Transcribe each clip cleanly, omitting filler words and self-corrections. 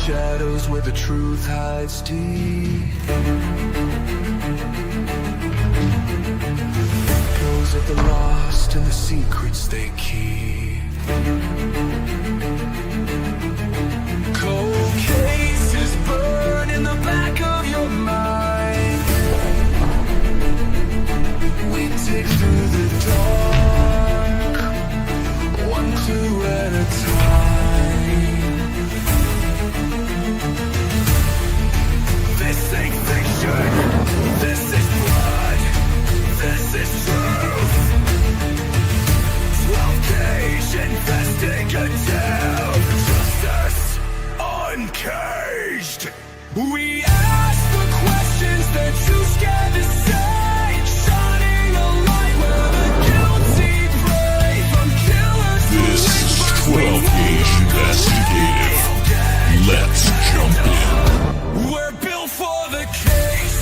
Shadows where the truth hides deep. Those of the lost and the secrets they keep. Cold cases burn in the back of your mind. We dig through the dark, one clue at a time. This ain't fiction, this is blood, this is truth. 12-gauge investigative, justice uncaged. We ask the questions that too scared to say, shining a light where the guilty pray from killers. This is 12-gauge investigative. Let's jump in. We're built for the case.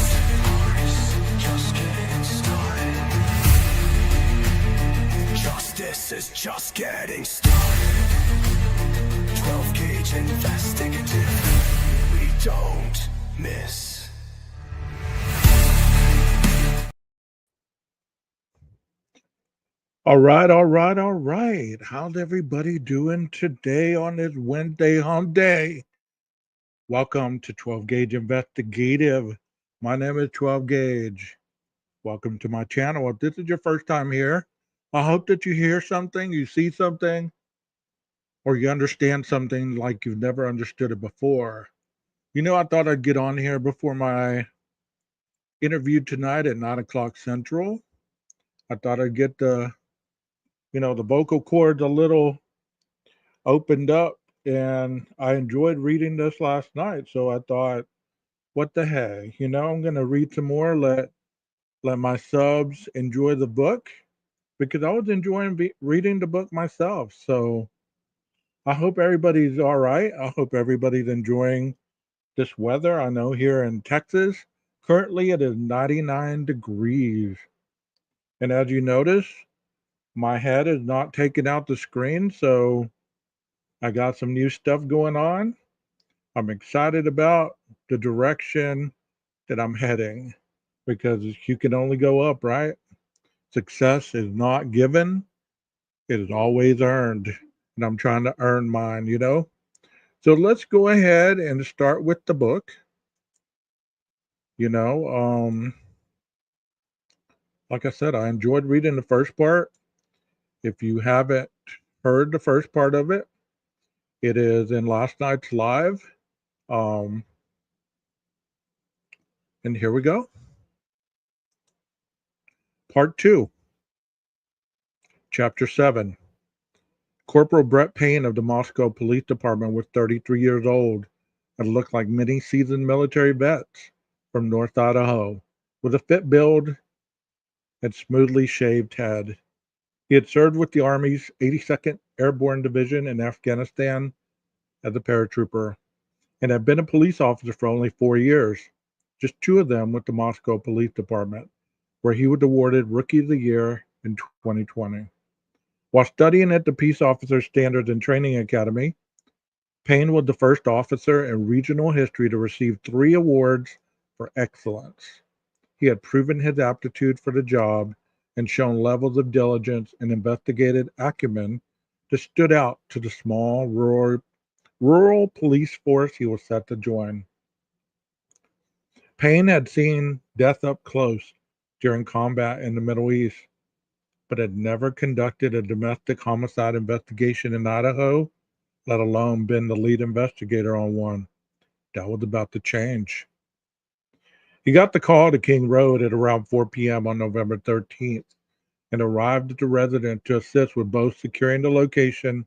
Just getting started. Justice is just getting started. 12-gauge investigative. We don't miss. All right. How's everybody doing today on this Wednesday hump day? Welcome to 12-gauge investigative. My name is 12-gauge. Welcome to my channel. If this is your first time here, I hope that you hear something, you see something, or you understand something like you've never understood it before. You know, I thought I'd get on here before my interview tonight at 9 o'clock Central. I thought I'd get the vocal cords a little opened up, and I enjoyed reading this last night. So I thought, what the heck? I'm going to read some more, let my subs enjoy the book, because I was enjoying reading the book myself. So I hope everybody's all right. I hope everybody's enjoying this weather. I know here in Texas, currently it is 99 degrees. And as you notice, my head is not taking out the screen, so I got some new stuff going on. I'm excited about the direction that I'm heading, because you can only go up, right? Success is not given, it is always earned. And I'm trying to earn mine, So let's go ahead and start with the book. Like I said, I enjoyed reading the first part. If you haven't heard the first part of it, it is in last night's live. And here we go. Part 2, Chapter 7. Corporal Brett Payne of the Moscow Police Department was 33 years old and looked like many seasoned military vets from North Idaho, with a fit build and smoothly shaved head. He had served with the Army's 82nd Airborne Division in Afghanistan as a paratrooper, and had been a police officer for only 4 years, just 2 of them with the Moscow Police Department, where he was awarded Rookie of the Year in 2020. While studying at the Peace Officer Standards and Training Academy, Payne was the first officer in regional history to receive 3 awards for excellence. He had proven his aptitude for the job and shown levels of diligence and investigative acumen that stood out to the small rural police force he was set to join. Payne had seen death up close during combat in the Middle East, but had never conducted a domestic homicide investigation in Idaho, let alone been the lead investigator on one. That was about to change. He got the call to King Road at around 4 p.m. on November 13th and arrived at the residence to assist with both securing the location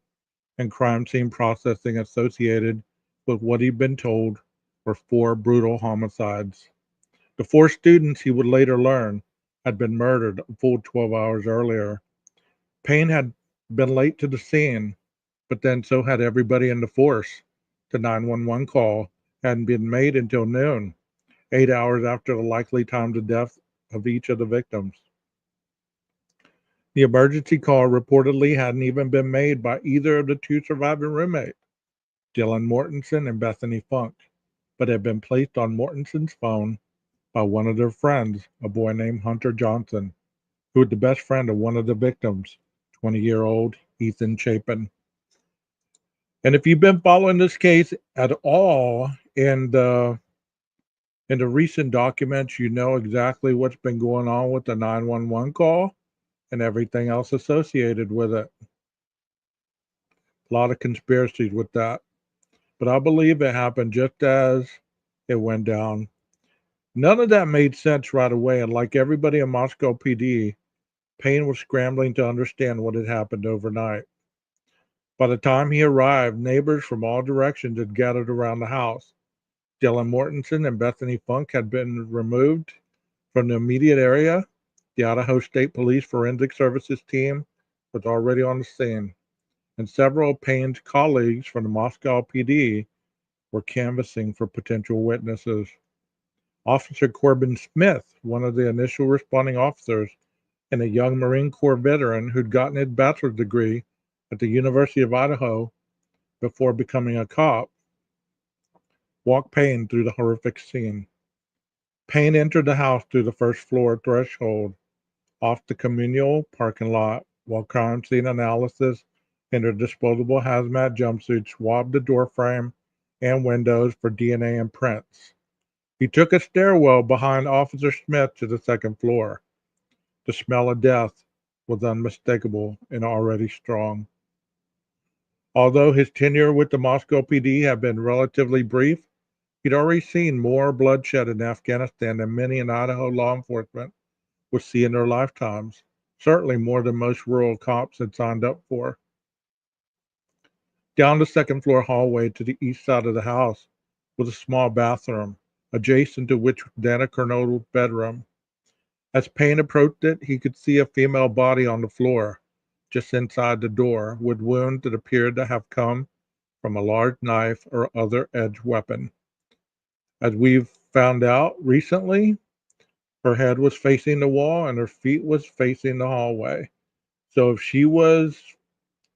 and crime scene processing associated with what he'd been told were 4 brutal homicides. The 4 students, he would later learn, had been murdered a full 12 hours earlier. Payne had been late to the scene, but then so had everybody in the force. The 911 call hadn't been made until noon. 8 hours after the likely time to death of each of the victims. The emergency call reportedly hadn't even been made by either of the two surviving roommates, Dylan Mortensen and Bethany Funk, but had been placed on Mortensen's phone by one of their friends, a boy named Hunter Johnson, who was the best friend of one of the victims, 20-year-old Ethan Chapin. And if you've been following this case at all in the recent documents, you know exactly what's been going on with the 911 call and everything else associated with it. A lot of conspiracies with that. But I believe it happened just as it went down. None of that made sense right away. And like everybody in Moscow PD, Payne was scrambling to understand what had happened overnight. By the time he arrived, neighbors from all directions had gathered around the house. Dylan Mortensen and Bethany Funk had been removed from the immediate area. The Idaho State Police Forensic Services team was already on the scene, and several of Payne's colleagues from the Moscow PD were canvassing for potential witnesses. Officer Corbin Smith, one of the initial responding officers, and a young Marine Corps veteran who'd gotten his bachelor's degree at the University of Idaho before becoming a cop, walked Payne through the horrific scene. Payne entered the house through the first floor threshold off the communal parking lot while crime scene analysis in their disposable hazmat jumpsuit swabbed the doorframe and windows for DNA and prints. He took a stairwell behind Officer Smith to the second floor. The smell of death was unmistakable and already strong. Although his tenure with the Moscow PD had been relatively brief, he'd already seen more bloodshed in Afghanistan than many in Idaho law enforcement would see in their lifetimes, certainly more than most rural cops had signed up for. Down the second floor hallway to the east side of the house was a small bathroom, adjacent to which was Dana Kernodle's bedroom. As Payne approached it, he could see a female body on the floor, just inside the door, with wounds that appeared to have come from a large knife or other edged weapon. As we've found out recently, her head was facing the wall and her feet was facing the hallway. So if she was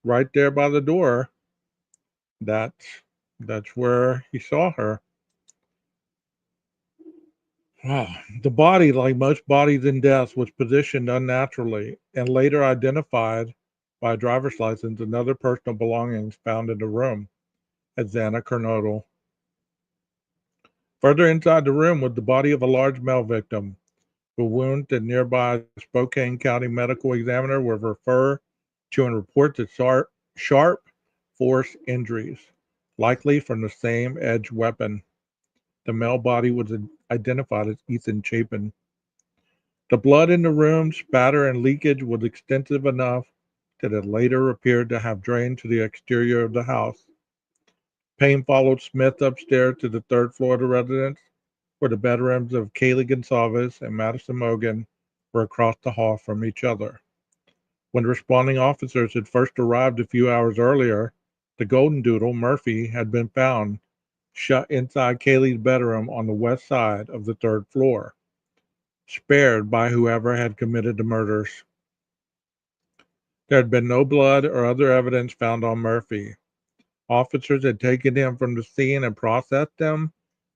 right there by the door, that's where he saw her. Wow. The body, like most bodies in death, was positioned unnaturally and later identified by a driver's license and other personal belongings found in the room as Xana Kernodle. Further inside the room was the body of a large male victim. The wounds that nearby Spokane County Medical Examiner were referred to in reports as sharp force injuries, likely from the same edged weapon. The male body was identified as Ethan Chapin. The blood in the room, spatter, and leakage was extensive enough that it later appeared to have drained to the exterior of the house. Payne followed Smith upstairs to the third floor of the residence, where the bedrooms of Kaylee Gonsalves and Madison Mogan were across the hall from each other. When responding officers had first arrived a few hours earlier, the Golden Doodle, Murphy, had been found shut inside Kaylee's bedroom on the west side of the third floor, spared by whoever had committed the murders. There had been no blood or other evidence found on Murphy. Officers had taken him from the scene and processed him,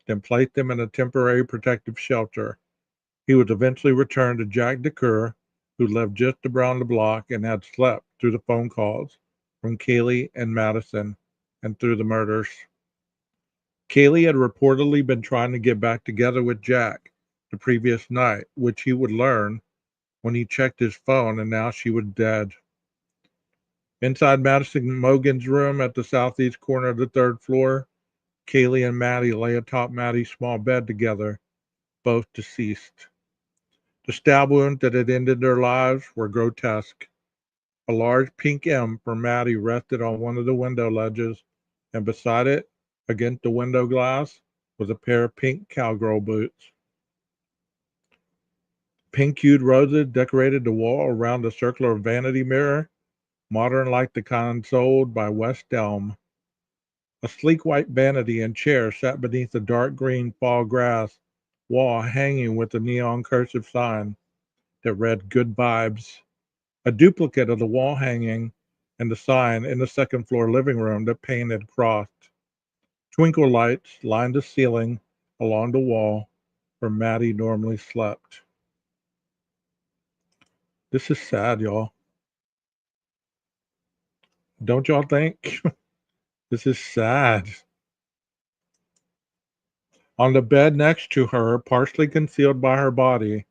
then placed him in a temporary protective shelter. He was eventually returned to Jack DeCur, who lived just around the block and had slept through the phone calls from Kaylee and Madison and through the murders. Kaylee had reportedly been trying to get back together with Jack the previous night, which he would learn when he checked his phone, and now she was dead. Inside Madison Mogan's room at the southeast corner of the third floor, Kaylee and Maddie lay atop Maddie's small bed together, both deceased. The stab wounds that had ended their lives were grotesque. A large pink M for Maddie rested on one of the window ledges, and beside it, against the window glass, was a pair of pink cowgirl boots. Pink-hued roses decorated the wall around a circular vanity mirror, modern like the kind sold by West Elm. A sleek white vanity and chair sat beneath the dark green fall grass wall hanging with a neon cursive sign that read Good Vibes, a duplicate of the wall hanging and the sign in the second floor living room that Payne had crossed. Twinkle lights lined the ceiling along the wall where Maddie normally slept. This is sad, y'all. Don't y'all think? This is sad. On the bed next to her, partially concealed by her body,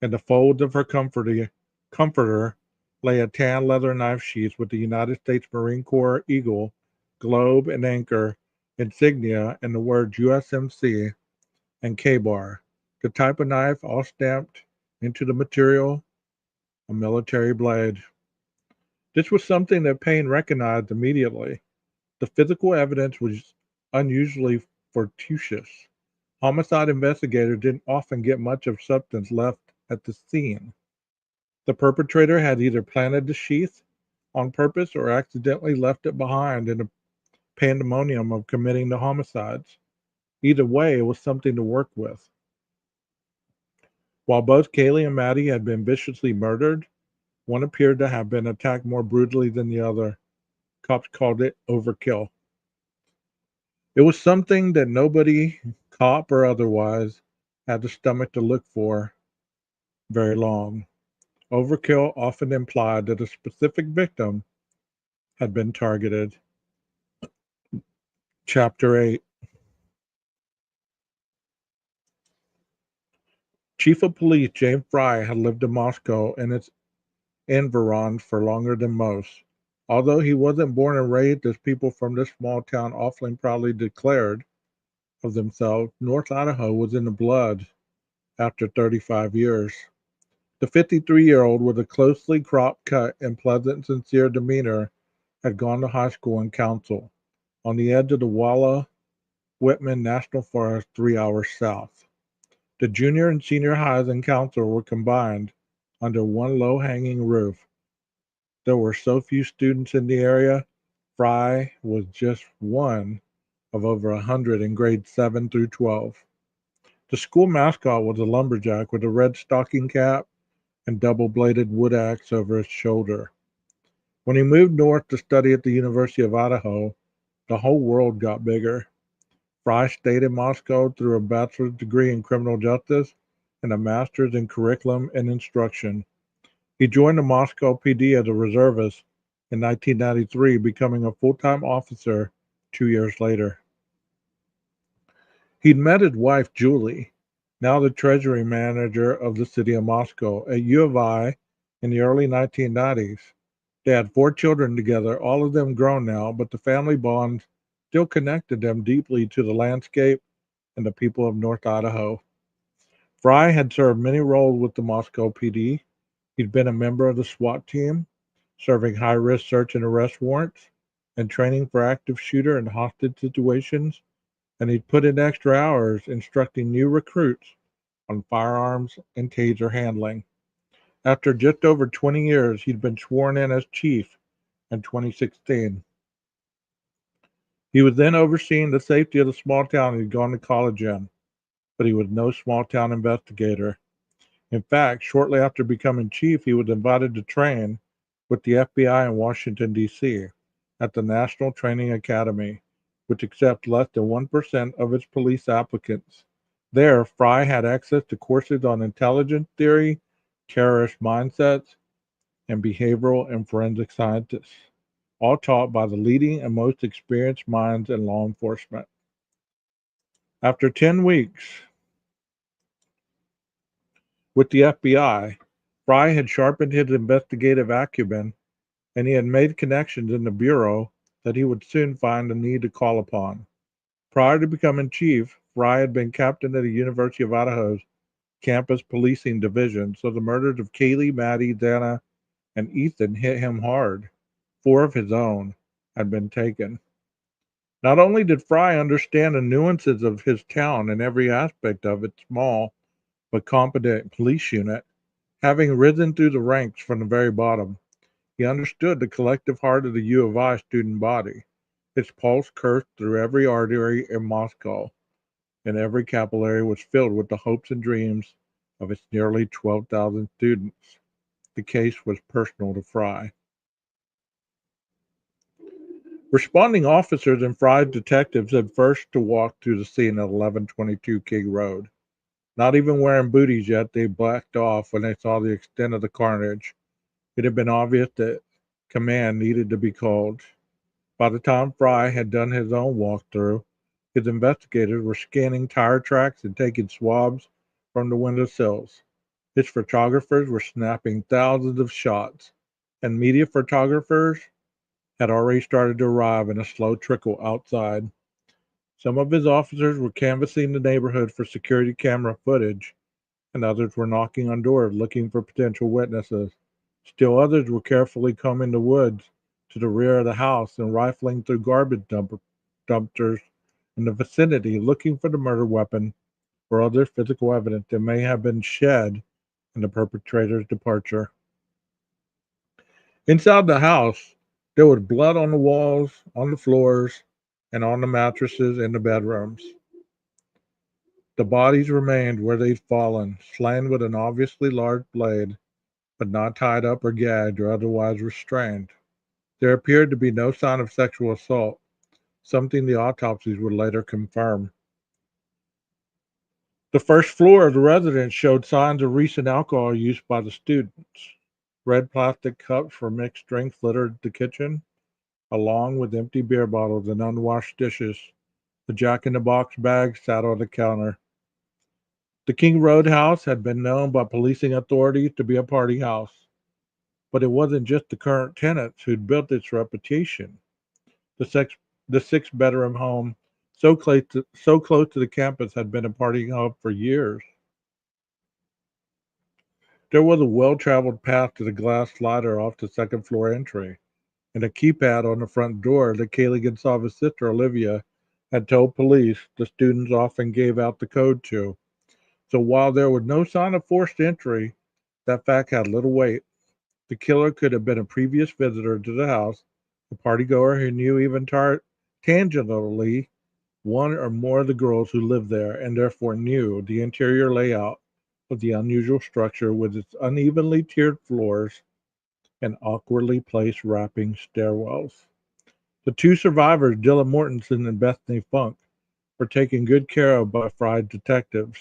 in the folds of her comforter, lay a tan leather knife sheath with the United States Marine Corps Eagle, globe, and anchor insignia and the words USMC and K-bar. The type of knife all stamped into the material, a military blade. This was something that Payne recognized immediately. The physical evidence was unusually fortuitous. Homicide investigators didn't often get much of substance left at the scene. The perpetrator had either planted the sheath on purpose or accidentally left it behind in the pandemonium of committing the homicides. Either way, it was something to work with. While both Kaylee and Maddie had been viciously murdered, one appeared to have been attacked more brutally than the other. Cops called it overkill. It was something that nobody, cop or otherwise, had the stomach to look for very long. Overkill often implied that a specific victim had been targeted. Chapter 8. Chief of Police James Fry had lived in Moscow and its environs for longer than most. Although he wasn't born and raised as people from this small town often proudly declared of themselves, North Idaho was in the blood after 35 years. The 53-year-old with a closely cropped cut and pleasant, sincere demeanor had gone to high school in Council, on the edge of the Walla Whitman National Forest 3 hours south. The junior and senior highs in Council were combined under one low-hanging roof. There were so few students in the area, Fry was just one of over 100 in grades 7 through 12. The school mascot was a lumberjack with a red stocking cap and double-bladed wood axe over his shoulder. When he moved north to study at the University of Idaho, the whole world got bigger. Fry stayed in Moscow through a bachelor's degree in criminal justice and a master's in curriculum and instruction. He joined the Moscow PD as a reservist in 1993, becoming a full-time officer 2 years later. He'd met his wife, Julie, now the treasury manager of the city of Moscow, at U of I in the early 1990s. They had 4 children together, all of them grown now, but the family bond still connected them deeply to the landscape and the people of North Idaho. Fry had served many roles with the Moscow PD. He'd been a member of the SWAT team, serving high-risk search and arrest warrants and training for active shooter and hostage situations, and he'd put in extra hours instructing new recruits on firearms and taser handling. After just over 20 years, he'd been sworn in as chief in 2016. He was then overseeing the safety of the small town he'd gone to college in, but he was no small town investigator. In fact, shortly after becoming chief, he was invited to train with the FBI in Washington, D.C. at the National Training Academy, which accepts less than 1% of its police applicants. There, Fry had access to courses on intelligence theory, terrorist mindsets, and behavioral and forensic scientists, all taught by the leading and most experienced minds in law enforcement. After 10 weeks with the FBI, Fry had sharpened his investigative acumen, and he had made connections in the Bureau that he would soon find a need to call upon. Prior to becoming chief, Fry had been captain of the University of Idaho's campus policing division, so the murders of Kaylee, Maddie, Dana, and Ethan hit him hard. 4 of his own had been taken. Not only did Fry understand the nuances of his town and every aspect of its small but competent police unit, having risen through the ranks from the very bottom, he understood the collective heart of the U of I student body. Its pulse coursed through every artery in Moscow, and every capillary was filled with the hopes and dreams of its nearly 12,000 students. The case was personal to Fry. Responding officers and Fry's detectives had first to walk through the scene at 1122 King Road. Not even wearing booties yet, they backed off when they saw the extent of the carnage. It had been obvious that command needed to be called. By the time Fry had done his own walkthrough, his investigators were scanning tire tracks and taking swabs from the window sills. His photographers were snapping thousands of shots, and media photographers had already started to arrive in a slow trickle outside. Some of his officers were canvassing the neighborhood for security camera footage, and others were knocking on doors looking for potential witnesses. Still others were carefully combing the woods to the rear of the house and rifling through dumpsters in the vicinity looking for the murder weapon or other physical evidence that may have been shed in the perpetrator's departure. Inside the house, there was blood on the walls, on the floors, and on the mattresses in the bedrooms. The bodies remained where they'd fallen, slain with an obviously large blade, but not tied up or gagged or otherwise restrained. There appeared to be no sign of sexual assault, something the autopsies would later confirm. The first floor of the residence showed signs of recent alcohol use by the students. Red plastic cups for mixed drinks littered the kitchen, along with empty beer bottles and unwashed dishes. The Jack in the Box bag sat on the counter. The King Road house had been known by policing authorities to be a party house, but it wasn't just the current tenants who'd built its reputation. The six the six-bedroom home, so close to the campus, had been a party hub for years. There was a well-traveled path to the glass slider off the second floor entry, and a keypad on the front door that Kaylee Gonsalves' sister Olivia had told police the students often gave out the code to. So while there was no sign of forced entry, that fact had little weight. The killer could have been a previous visitor to the house, a partygoer who knew even tangentially one or more of the girls who lived there, and therefore knew the interior layout of the unusual structure with its unevenly tiered floors and awkwardly placed wrapping stairwells. The two survivors, Dylan Mortensen and Bethany Funk, were taken good care of by Fry detectives.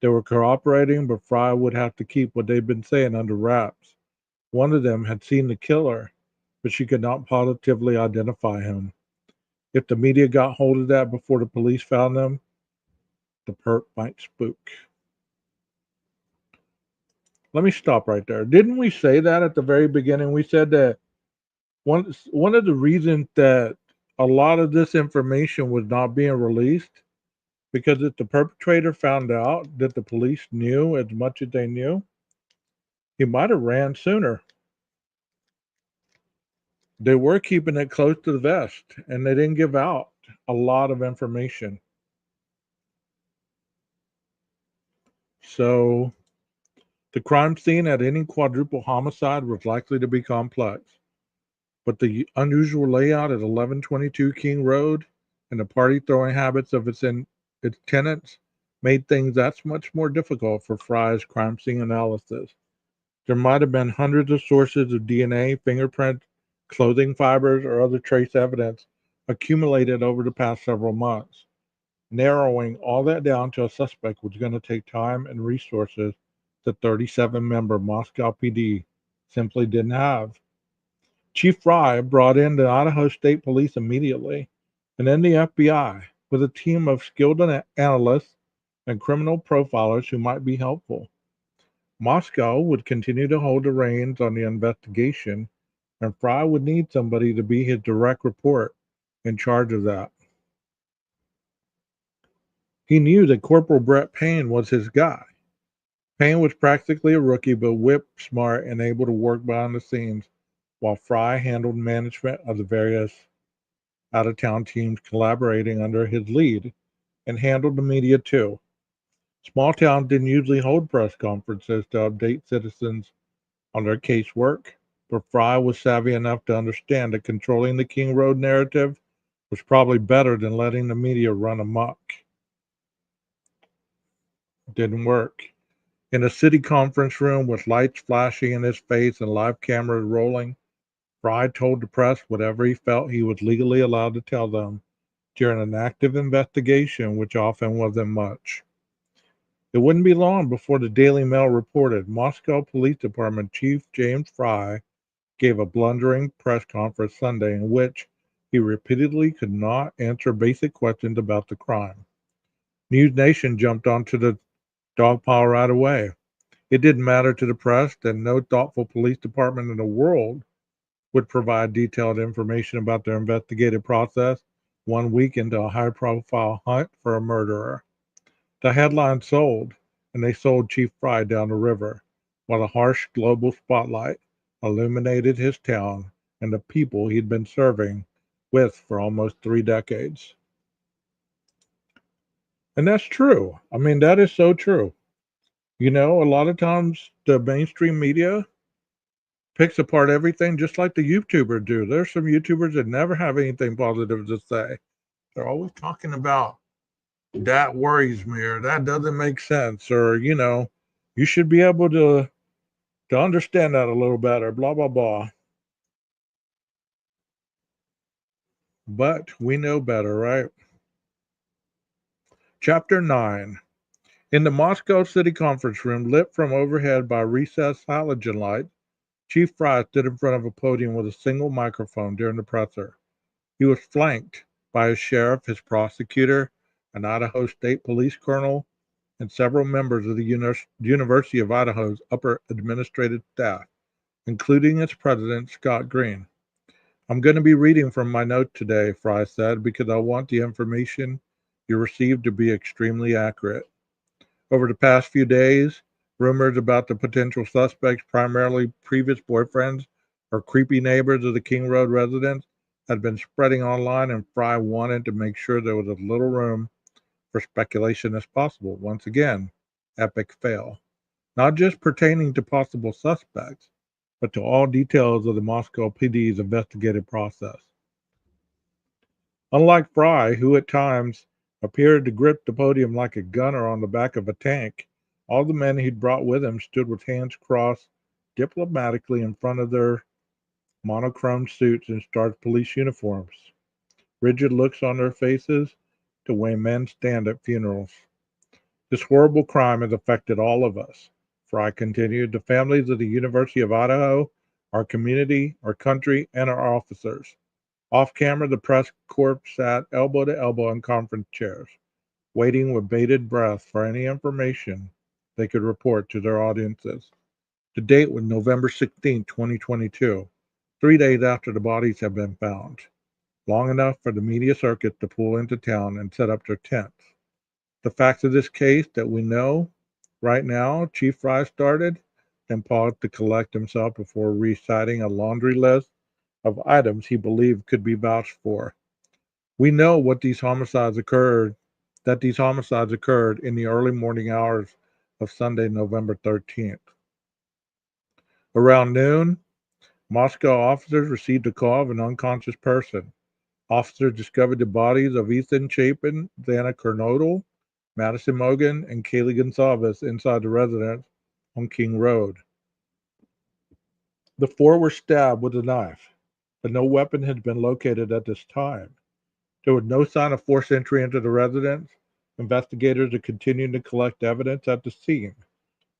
They were cooperating, but Fry would have to keep what they'd been saying under wraps. One of them had seen the killer, but she could not positively identify him. If the media got hold of that before the police found them, the perp might spook. Let me stop right there. Didn't we say that at the very beginning? We said that one of the reasons that a lot of this information was not being released because if the perpetrator found out that the police knew as much as they knew, he might have ran sooner. They were keeping it close to the vest and they didn't give out a lot of information. So the crime scene at any quadruple homicide was likely to be complex, but the unusual layout at 1122 King Road and the party throwing habits of its tenants made things that much more difficult for Fry's crime scene analysis. There might have been hundreds of sources of DNA, fingerprints, clothing fibers, or other trace evidence accumulated over the past several months. Narrowing all that down to a suspect was going to take time and resources the 37-member Moscow PD simply didn't have. Chief Fry brought in the Idaho State Police immediately, and then the FBI with a team of skilled analysts and criminal profilers who might be helpful. Moscow would continue to hold the reins on the investigation, and Fry would need somebody to be his direct report in charge of that. He knew that Corporal Brett Payne was his guy. Payne was practically a rookie, but whip smart and able to work behind the scenes, while Fry handled management of the various out-of-town teams collaborating under his lead, and handled the media too. Small towns didn't usually hold press conferences to update citizens on their casework, but Fry was savvy enough to understand that controlling the King Road narrative was probably better than letting the media run amok. Didn't work. In a city conference room with lights flashing in his face and live cameras rolling, Fry told the press whatever he felt he was legally allowed to tell them during an active investigation, which often wasn't much. It wouldn't be long before the Daily Mail reported Moscow Police Department Chief James Fry gave a blundering press conference Sunday in which he repeatedly could not answer basic questions about the crime. News Nation jumped onto the dog pile right away. It didn't matter to the press that no thoughtful police department in the world would provide detailed information about their investigative process 1 week into a high profile hunt for a murderer. The headline sold, and they sold Chief Fry down the river, while a harsh global spotlight illuminated his town and the people he'd been serving with for almost 3 decades. And that's true. I mean, that is so true. You know, a lot of times the mainstream media picks apart everything just like the YouTubers do. There's some YouTubers that never have anything positive to say. They're always talking about that worries me or that doesn't make sense or, you should be able to understand that a little better, blah blah blah. But we know better, right? Chapter 9. In the Moscow City Conference Room, lit from overhead by recessed halogen lights, Chief Fry stood in front of a podium with a single microphone during the presser. He was flanked by his sheriff, his prosecutor, an Idaho State Police colonel, and several members of the University of Idaho's upper administrative staff, including its president, Scott Green. I'm going to be reading from my note today, Fry said, because I want the information you received to be extremely accurate. Over the past few days, rumors about the potential suspects, primarily previous boyfriends or creepy neighbors of the King Road residents, had been spreading online, and Fry wanted to make sure there was as little room for speculation as possible. Once again, epic fail. Not just pertaining to possible suspects, but to all details of the Moscow PD's investigative process. Unlike Fry, who at times appeared to grip the podium like a gunner on the back of a tank, all the men he'd brought with him stood with hands crossed diplomatically in front of their monochrome suits and starched police uniforms, rigid looks on their faces, the way men stand at funerals. This horrible crime has affected all of us, Fry continued, the families of the University of Idaho, our community, our country, and our officers. Off camera, the press corps sat elbow to elbow in conference chairs, waiting with bated breath for any information they could report to their audiences. The date was November 16, 2022, 3 days after the bodies had been found, long enough for the media circuit to pull into town and set up their tents. The facts of this case that we know right now, Chief Fry started, then paused to collect himself before reciting a laundry list of items he believed could be vouched for. We know that these homicides occurred in the early morning hours of Sunday, November 13th. Around noon, Moscow officers received a call of an unconscious person. Officers discovered the bodies of Ethan Chapin, Xana Kernodle, Madison Mogan, and Kaylee Gonsalves inside the residence on King Road. The four were stabbed with a knife, but no weapon had been located at this time. There was no sign of forced entry into the residence. Investigators are continuing to collect evidence at the scene.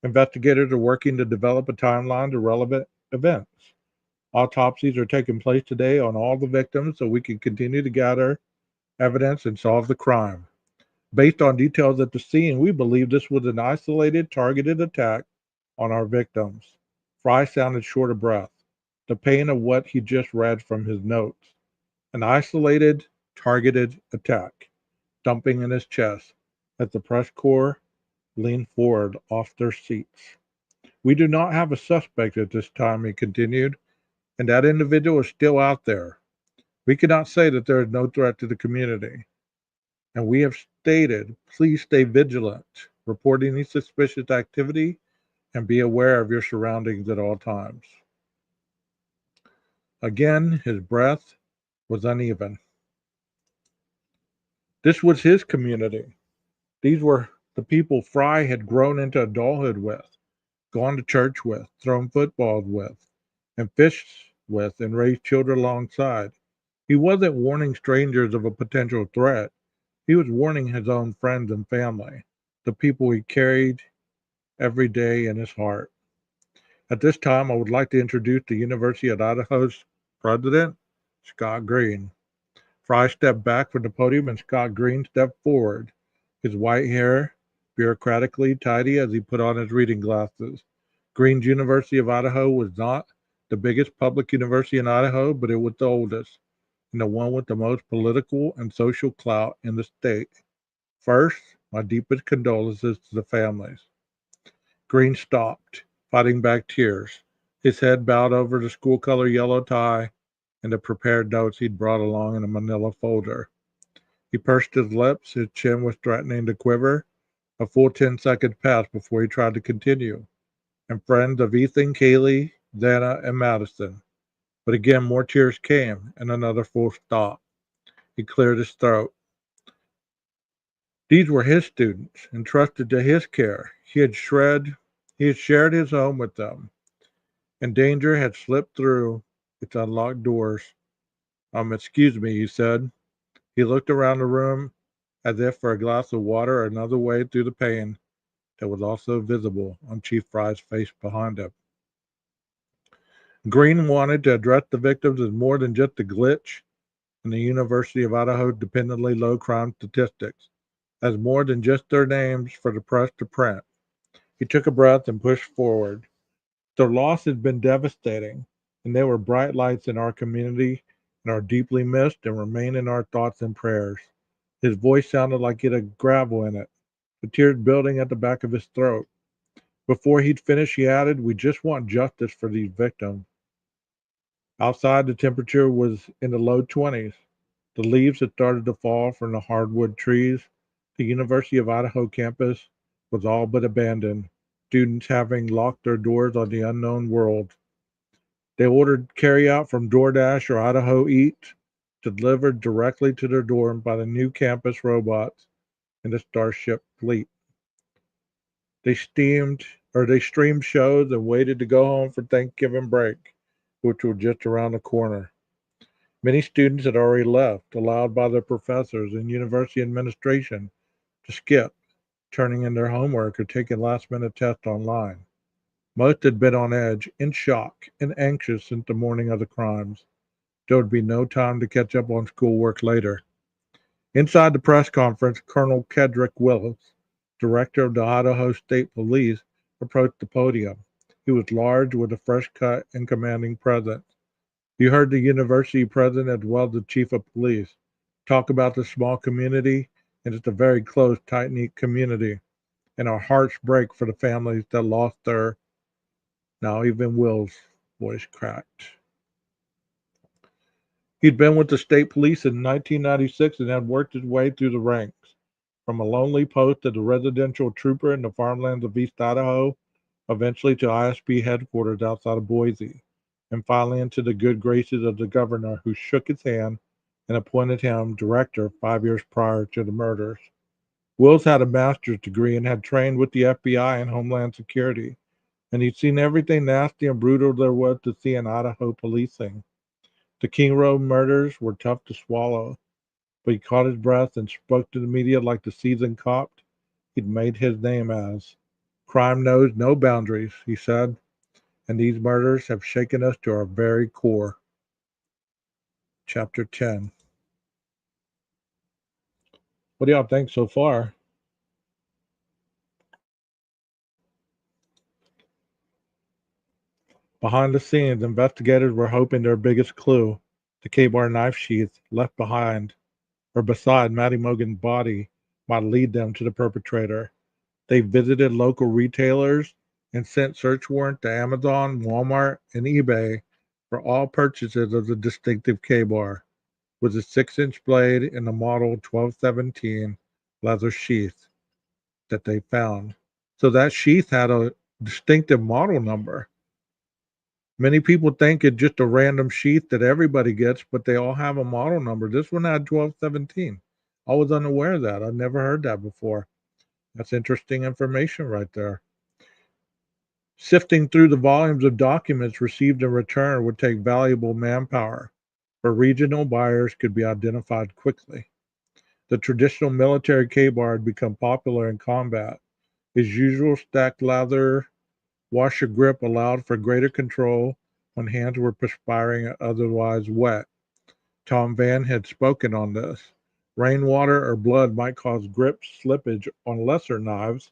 Investigators are working to develop a timeline to relevant events. Autopsies are taking place today on all the victims so we can continue to gather evidence and solve the crime. Based on details at the scene, we believe this was an isolated, targeted attack on our victims. Fry sounded short of breath, the pain of what he just read from his notes. An isolated, targeted attack, dumping in his chest as the press corps leaned forward off their seats. We do not have a suspect at this time, he continued, and that individual is still out there. We cannot say that there is no threat to the community. And we have stated, please stay vigilant, report any suspicious activity, and be aware of your surroundings at all times. Again, his breath was uneven. This was his community. These were the people Fry had grown into adulthood with, gone to church with, thrown footballs with, and fished with, and raised children alongside. He wasn't warning strangers of a potential threat. He was warning his own friends and family, the people he carried every day in his heart. At this time, I would like to introduce the University of Idaho's president, Scott Green. Fry stepped back from the podium and Scott Green stepped forward, his white hair bureaucratically tidy as he put on his reading glasses. Green's University of Idaho was not the biggest public university in Idaho, but it was the oldest and the one with the most political and social clout in the state. First, my deepest condolences to the families. Green stopped, fighting back tears, his head bowed over the school color yellow tie and the prepared notes he'd brought along in a manila folder. He pursed his lips, his chin was threatening to quiver. A full 10 seconds passed before he tried to continue. And friends of Ethan, Kaylee, Dana, and Madison. But again, more tears came, and another full stop. He cleared his throat. These were his students, entrusted to his care. He had shared his home with them, and danger had slipped through its unlocked doors. Excuse me, he said. He looked around the room as if for a glass of water or another way through the pain that was also visible on Chief Fry's face behind him. Green wanted to address the victims as more than just a glitch in the University of Idaho's dependently low crime statistics, as more than just their names for the press to print. He took a breath and pushed forward. Their loss had been devastating, and they were bright lights in our community and are deeply missed and remain in our thoughts and prayers. His voice sounded like it had gravel in it, the tears building at the back of his throat. Before he'd finished, he added, "We just want justice for these victims." Outside, the temperature was in the low 20s. The leaves had started to fall from the hardwood trees. The University of Idaho campus was all but abandoned, students having locked their doors on the unknown world. They ordered carryout from DoorDash or Idaho Eats, delivered directly to their dorm by the new campus robots in the Starship fleet. They streamed shows and waited to go home for Thanksgiving break, which was just around the corner. Many students had already left, allowed by their professors and university administration to skip, turning in their homework or taking last-minute tests online. Most had been on edge, in shock, and anxious since the morning of the crimes. There would be no time to catch up on schoolwork later. Inside the press conference, Colonel Kedrick Willis, director of the Idaho State Police, approached the podium. He was large, with a fresh cut and commanding presence. You heard the university president as well as the chief of police talk about the small community, and it's a very close, tight-knit community. And our hearts break for the families that lost their. Now even Will's voice cracked. He'd been with the state police in 1996 and had worked his way through the ranks, from a lonely post as a residential trooper in the farmlands of East Idaho, eventually to ISP headquarters outside of Boise, and finally into the good graces of the governor, who shook his hand and appointed him director 5 years prior to the murders. Wills had a master's degree and had trained with the FBI and Homeland Security, and he'd seen everything nasty and brutal there was to see in Idaho policing. The King Road murders were tough to swallow, but he caught his breath and spoke to the media like the seasoned cop he'd made his name as. Crime knows no boundaries, he said, and these murders have shaken us to our very core. Chapter 10. What do y'all think so far? Behind the scenes, investigators were hoping their biggest clue, the K-bar knife sheath left behind or beside Maddie Mogan's body, might lead them to the perpetrator. They visited local retailers and sent search warrants to Amazon, Walmart, and eBay for all purchases of the distinctive K-bar, with a 6-inch blade and the model 1217 leather sheath that they found. So that sheath had a distinctive model number. Many people think it's just a random sheath that everybody gets, but they all have a model number. This one had 1217. I was unaware of that. I've never heard that before. That's interesting information right there. Sifting through the volumes of documents received in return would take valuable manpower, but regional buyers could be identified quickly. The traditional military K-bar had become popular in combat. His usual stacked leather washer grip allowed for greater control when hands were perspiring or otherwise wet. Tom Van had spoken on this. Rainwater or blood might cause grip slippage on lesser knives,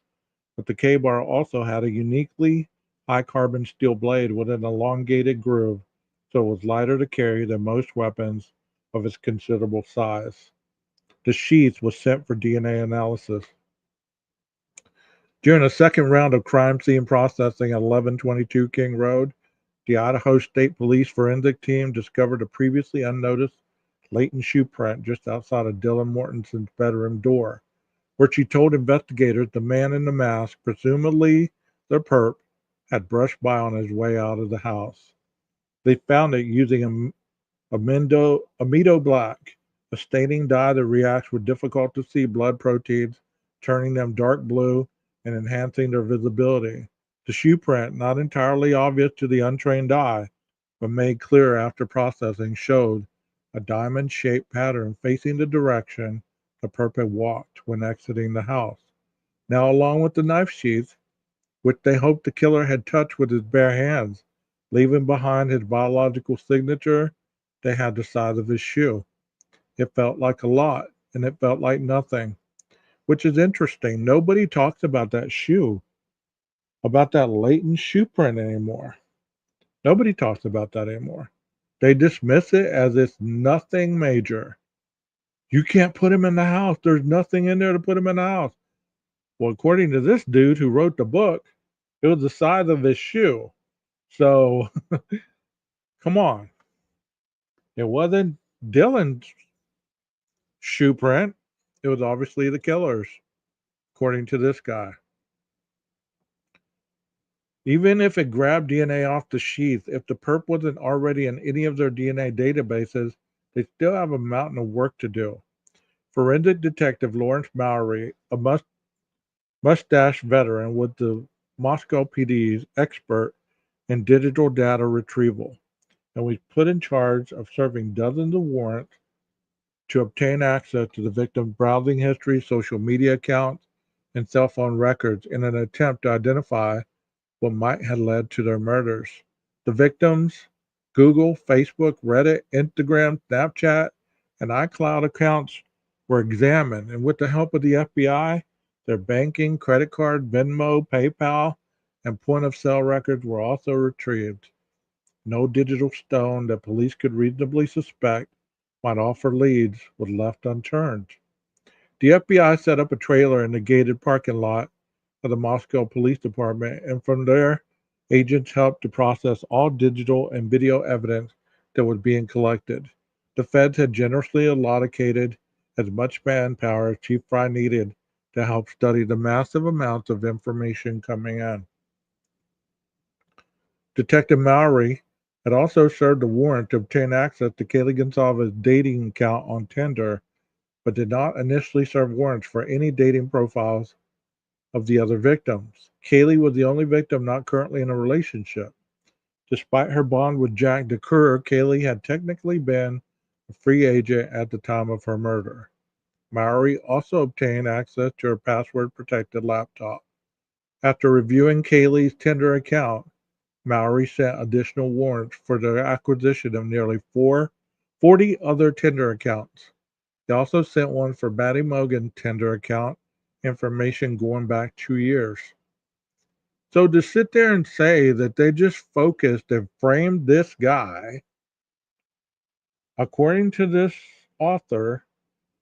but the K-bar also had a uniquely high carbon steel blade with an elongated groove, so it was lighter to carry than most weapons of its considerable size. The sheath was sent for DNA analysis. During a second round of crime scene processing at 1122 King Road, the Idaho State Police forensic team discovered a previously unnoticed latent shoe print just outside of Dylan Mortensen's bedroom door, where she told investigators the man in the mask, presumably the perp, had brushed by on his way out of the house. They found it using amido black, a staining dye that reacts with difficult to see blood proteins, turning them dark blue and enhancing their visibility. The shoe print, not entirely obvious to the untrained eye, but made clear after processing, showed a diamond shaped pattern facing the direction the perp had walked when exiting the house. Now, along with the knife sheath, which they hoped the killer had touched with his bare hands, leaving behind his biological signature, they had the size of his shoe. It felt like a lot, and it felt like nothing, which is interesting. Nobody talks about that shoe, about that latent shoe print anymore. Nobody talks about that anymore. They dismiss it as it's nothing major. You can't put him in the house. There's nothing in there to put him in the house. Well, according to this dude who wrote the book, it was the size of his shoe. So, come on. It wasn't Dylan's shoe print. It was obviously the killer's, according to this guy. Even if it grabbed DNA off the sheath, if the perp wasn't already in any of their DNA databases, they still have a mountain of work to do. Forensic detective Lawrence Mowry, a mustache veteran with the Moscow PD's expert in digital data retrieval, and was put in charge of serving dozens of warrants to obtain access to the victim's browsing history, social media accounts, and cell phone records in an attempt to identify what might have led to their murders. The victims' Google, Facebook, Reddit, Instagram, Snapchat, and iCloud accounts were examined, and with the help of the FBI, their banking, credit card, Venmo, PayPal, and point of sale records were also retrieved. No digital stone that police could reasonably suspect might offer leads was left unturned. The FBI set up a trailer in the gated parking lot of the Moscow Police Department, and from there, agents helped to process all digital and video evidence that was being collected. The feds had generously allocated as much manpower as Chief Fry needed to help study the massive amounts of information coming in. Detective Mowry had also served a warrant to obtain access to Kaylee Gonsalves' dating account on Tinder, but did not initially serve warrants for any dating profiles of the other victims. Kaylee was the only victim not currently in a relationship. Despite her bond with Jack DeCoeur, Kaylee had technically been a free agent at the time of her murder. Mowry also obtained access to her password protected laptop. After reviewing Kaylee's Tinder account, Mowry sent additional warrants for the acquisition of nearly 40 other Tinder accounts. He also sent one for Batty Mogan's Tinder account, information going back 2 years. So to sit there and say that they just focused and framed this guy, according to this author,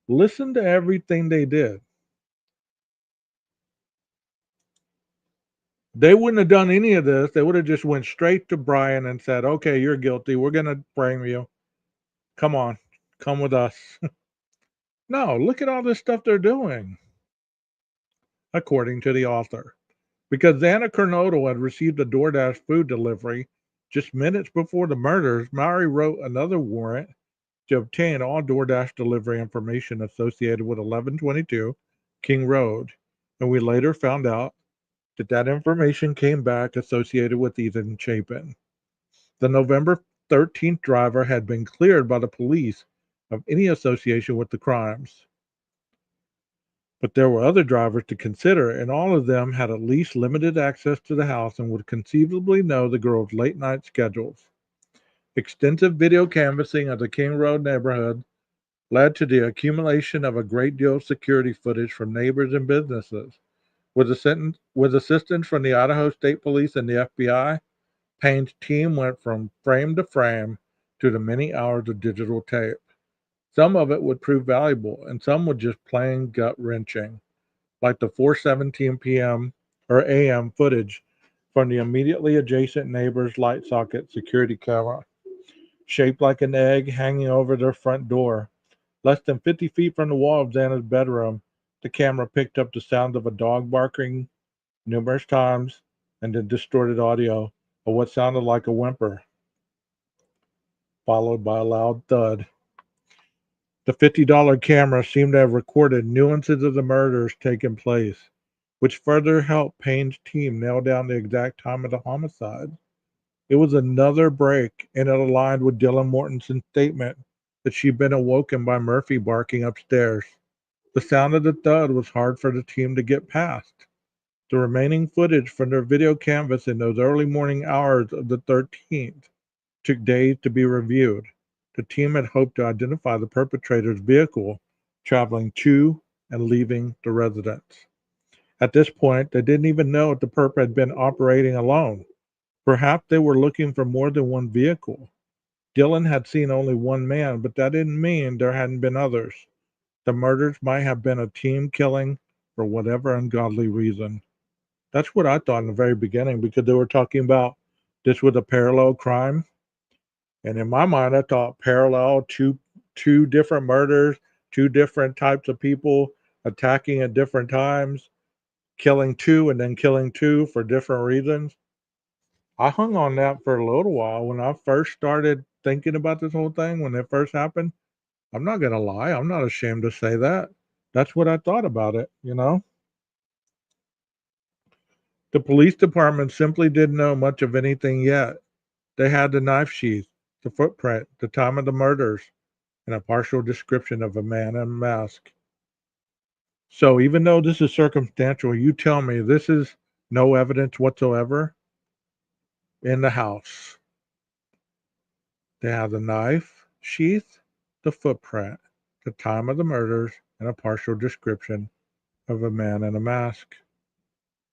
listen to everything they did. They wouldn't have done any of this. They would have just went straight to Brian and said, "Okay, you're guilty. We're going to frame you. Come on, come with us." No, look at all this stuff they're doing, according to the author. Because Xana Kernodle had received a DoorDash food delivery just minutes before the murders, Mowry wrote another warrant to obtain all DoorDash delivery information associated with 1122 King Road, and we later found out that information came back associated with Ethan Chapin. The November 13th driver had been cleared by the police of any association with the crimes. But there were other drivers to consider, and all of them had at least limited access to the house and would conceivably know the girls' late night schedules. Extensive video canvassing of the King Road neighborhood led to the accumulation of a great deal of security footage from neighbors and businesses. With assistance from the Idaho State Police and the FBI, Payne's team went from frame to frame to the many hours of digital tape. Some of it would prove valuable, and some would just plain gut wrenching, like the 4:17 p.m. or a.m. footage from the immediately adjacent neighbor's light socket security camera, shaped like an egg hanging over their front door. Less than 50 feet from the wall of Xana's bedroom, the camera picked up the sound of a dog barking numerous times and the distorted audio of what sounded like a whimper, followed by a loud thud. The $50 camera seemed to have recorded nuances of the murders taking place, which further helped Payne's team nail down the exact time of the homicide. It was another break, and it aligned with Dylan Mortensen's statement that she'd been awoken by Murphy barking upstairs. The sound of the thud was hard for the team to get past. The remaining footage from their video canvas in those early morning hours of the 13th took days to be reviewed. The team had hoped to identify the perpetrator's vehicle traveling to and leaving the residence. At this point, they didn't even know if the perp had been operating alone. Perhaps they were looking for more than one vehicle. Dylan had seen only one man, but that didn't mean there hadn't been others. The murders might have been a team killing for whatever ungodly reason. That's what I thought in the very beginning because they were talking about this was a parallel crime. And in my mind, I thought parallel two different murders, two different types of people attacking at different times, killing two and then killing two for different reasons. I hung on that for a little while when I first started thinking about this whole thing when it first happened. I'm not gonna lie, I'm not ashamed to say that. That's what I thought about it. The police department simply didn't know much of anything yet. They had the knife sheath, the footprint, the time of the murders, and a partial description of a man in a mask. So even though this is circumstantial, you tell me this is no evidence whatsoever in the house. They have the knife sheath, the footprint, the time of the murders, and a partial description of a man in a mask.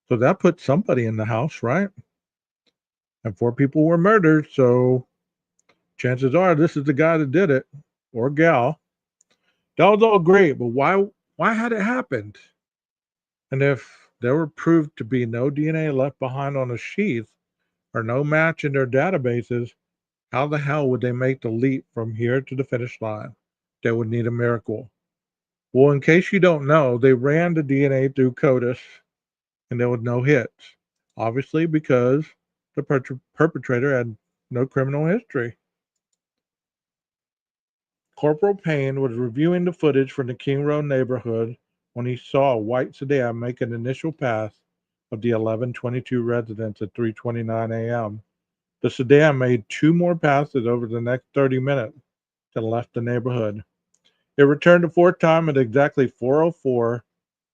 So that puts somebody in the house, right? And four people were murdered, so chances are this is the guy that did it, or gal. That was all great, but why had it happened? And if there were proved to be no DNA left behind on the sheath or no match in their databases, how the hell would they make the leap from here to the finish line? They would need a miracle. Well, in case you don't know, they ran the DNA through CODIS and there was no hits. Obviously, because the perpetrator had no criminal history. Corporal Payne was reviewing the footage from the King Road neighborhood when he saw a white sedan make an initial pass of the 1122 residence at 3:29 a.m. The sedan made two more passes over the next 30 minutes and left the neighborhood. It returned a fourth time at exactly 4:04,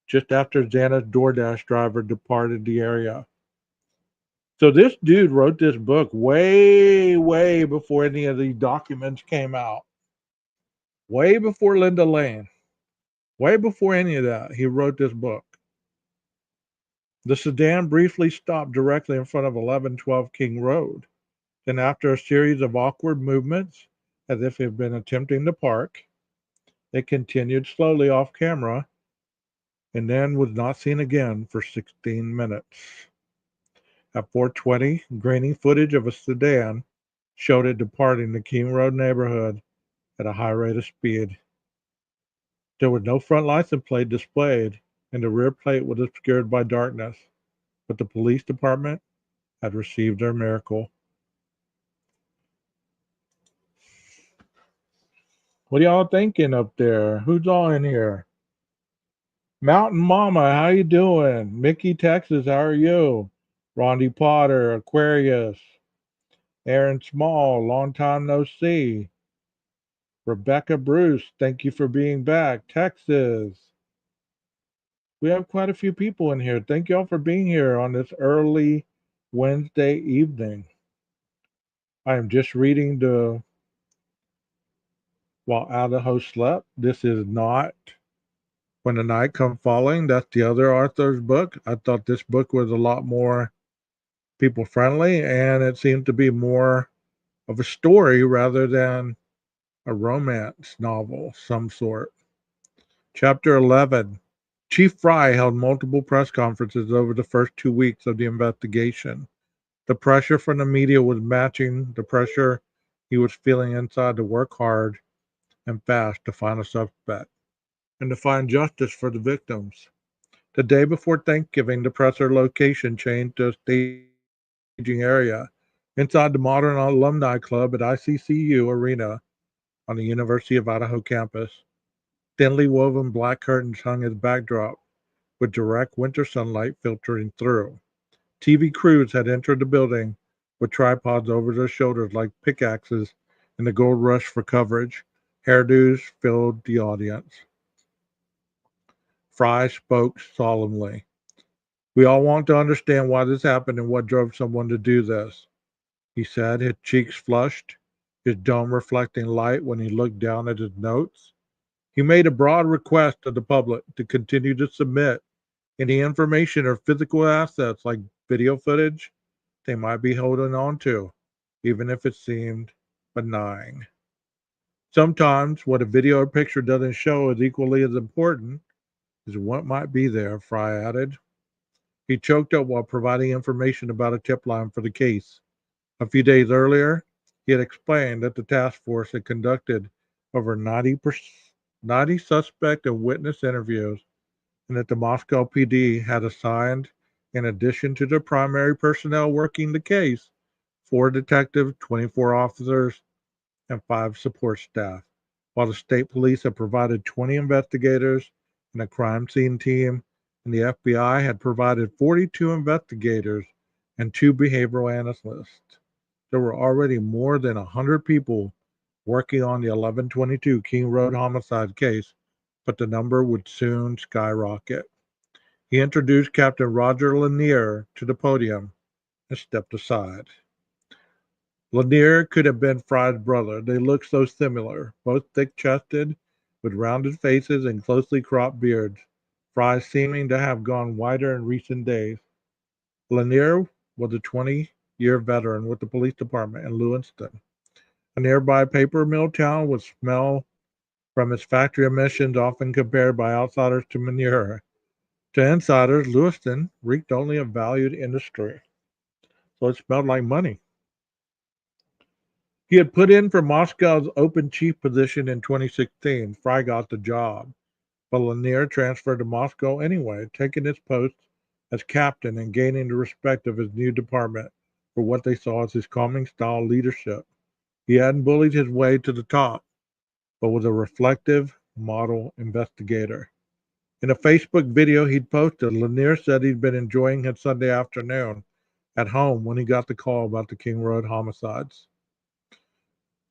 just after Xana's DoorDash driver departed the area. So this dude wrote this book way, way before any of these documents came out. Way before Linda Lane. Way before any of that, he wrote this book. The sedan briefly stopped directly in front of 1112 King Road. Then, after a series of awkward movements, as if it had been attempting to park, it continued slowly off camera and then was not seen again for 16 minutes. At 4:20, grainy footage of a sedan showed it departing the King Road neighborhood at a high rate of speed. There was no front license plate displayed, and the rear plate was obscured by darkness, but the police department had received their miracle. What are y'all thinking up there? Who's all in here? Mountain Mama, how you doing? Mickey, Texas, how are you? Rondi Potter, Aquarius, Aaron Small, long time no see. Rebecca Bruce, thank you for being back. Texas. We have quite a few people in here. Thank you all for being here on this early Wednesday evening. I am just reading the While Idaho Slept. This is not When the Night Come Falling. That's the other Arthur's book. I thought this book was a lot more people friendly, and it seemed to be more of a story rather than a romance novel of some sort. Chapter 11. Chief Fry held multiple press conferences over the first 2 weeks of the investigation. The pressure from the media was matching the pressure he was feeling inside to work hard and fast to find a suspect and to find justice for the victims. The day before Thanksgiving, the presser location changed to a staging area inside the modern alumni club at ICCU Arena on the University of Idaho campus. Thinly woven black curtains hung as backdrop, with direct winter sunlight filtering through. TV crews had entered the building with tripods over their shoulders like pickaxes in the gold rush for coverage. Hairdos filled the audience. Fry spoke solemnly. We all want to understand why this happened and what drove someone to do this, he said, his cheeks flushed, his dome reflecting light when he looked down at his notes. He made a broad request to the public to continue to submit any information or physical assets like video footage they might be holding on to, even if it seemed benign. Sometimes what a video or picture doesn't show is equally as important as what might be there, Fry added. He choked up while providing information about a tip line for the case. A few days earlier, he had explained that the task force had conducted over 90 suspect and witness interviews and that the Moscow PD had assigned, in addition to the primary personnel working the case, 4 detectives, 24 officers, and 5 support staff, while the state police had provided 20 investigators and a crime scene team, and the FBI had provided 42 investigators and 2 behavioral analysts. There were already more than 100 people working on the 1122 King Road homicide case, but the number would soon skyrocket. He introduced Captain Roger Lanier to the podium and stepped aside. Lanier could have been Fry's brother. They looked so similar, both thick chested, with rounded faces and closely cropped beards, Fry seeming to have gone whiter in recent days. Lanier was a 20-year veteran with the police department in Lewiston, a nearby paper mill town with smell from its factory emissions often compared by outsiders to manure. To insiders, Lewiston reeked only of valued industry, so it smelled like money. He had put in for Moscow's open chief position in 2016. Fry got the job, but Lanier transferred to Moscow anyway, taking his post as captain and gaining the respect of his new department for what they saw as his calming style leadership. He hadn't bullied his way to the top, but was a reflective model investigator. In a Facebook video he'd posted, Lanier said he'd been enjoying his Sunday afternoon at home when he got the call about the King Road homicides.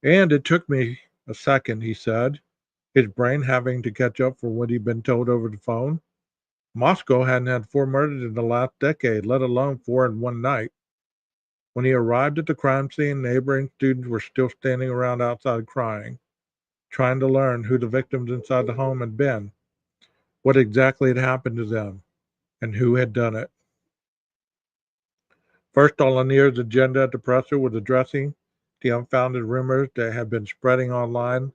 And it took me a second, he said, his brain having to catch up for what he'd been told over the phone. Moscow hadn't had 4 murders in the last decade, let alone 4 in one night. When he arrived at the crime scene, neighboring students were still standing around outside crying, trying to learn who the victims inside the home had been, what exactly had happened to them, and who had done it. First on Lanier's agenda at the presser was addressing the unfounded rumors that had been spreading online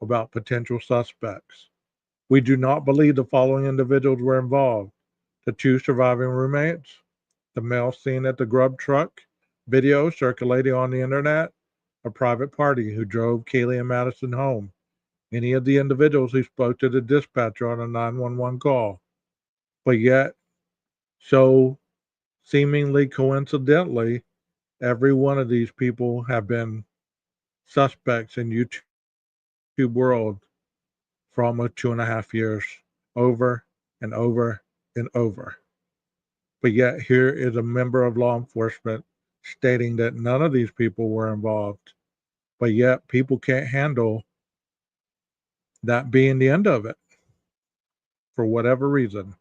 about potential suspects. We do not believe the following individuals were involved: the 2 surviving roommates, the male seen at the grub truck, video circulating on the internet, a private party who drove Kaylee and Madison home, any of the individuals who spoke to the dispatcher on a 911 call. But yet, so seemingly coincidentally, every one of these people have been suspects in YouTube world for almost 2.5 years. Over and over and over. But yet, here is a member of law enforcement stating that none of these people were involved. But yet, people can't handle that being the end of it for whatever reason.